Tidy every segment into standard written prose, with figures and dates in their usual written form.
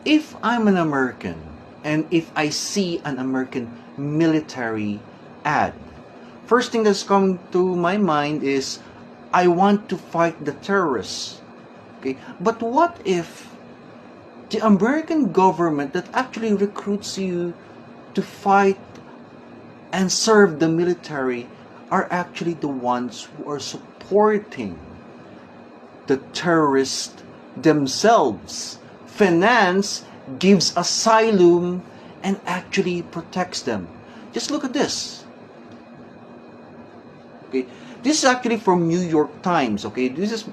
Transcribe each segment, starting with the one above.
If I'm an American and if I see an American military ad, first thing that's coming to my mind is I want to fight the terrorists. Okay, but what if the American government that actually recruits you to fight and serve the military are actually the ones who are supporting the terrorists themselves? Finance gives asylum and actually protects them. Just look at this. Okay, this is actually from New York Times. Okay, there's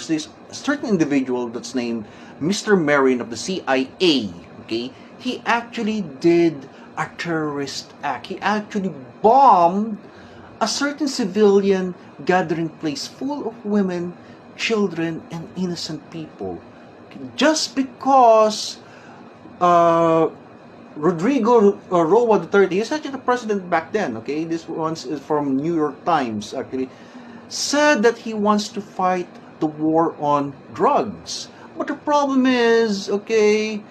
this certain individual that's named Mr. Marin of the CIA. Okay, he actually did a terrorist act. He actually bombed a certain civilian gathering place full of women, children, and innocent people, just because Rodrigo Roa Duterte, he's actually the president back then, okay? This one is from New York Times, actually, said that he wants to fight the war on drugs. But the problem is, okay,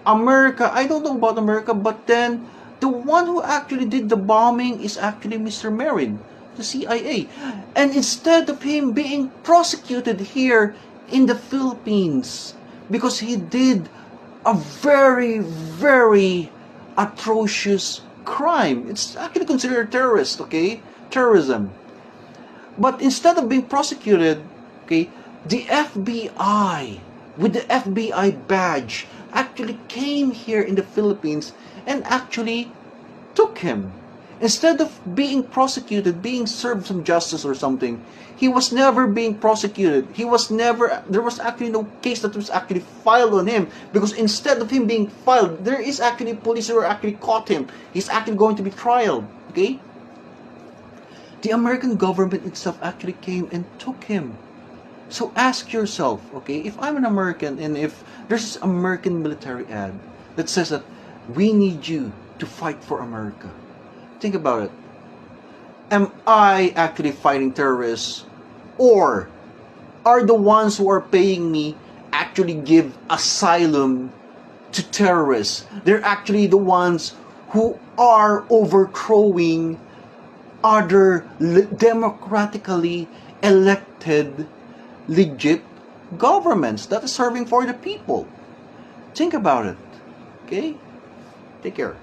America, I don't know about America, but then the one who actually did the bombing is actually Mr. Marin, the CIA. And instead of him being prosecuted here in the Philippines because he did a very, very atrocious crime, it's actually considered terrorist, okay? Terrorism. But instead of being prosecuted, okay, the FBI with the FBI badge actually came here in the Philippines and actually took him. Instead of being prosecuted, being served some justice or something, he was never being prosecuted. There was actually no case that was actually filed on him, because instead of him being filed, there is actually police who actually caught him. He's actually going to be trialed, okay? The American government itself actually came and took him. So ask yourself, okay, if I'm an American and if there's this American military ad that says that we need you to fight for America, think about it. Am I actually fighting terrorists, or are the ones who are paying me actually give asylum to terrorists? They're actually the ones who are overthrowing other democratically elected legit governments that is serving for the people. Think about it. Okay? Take care.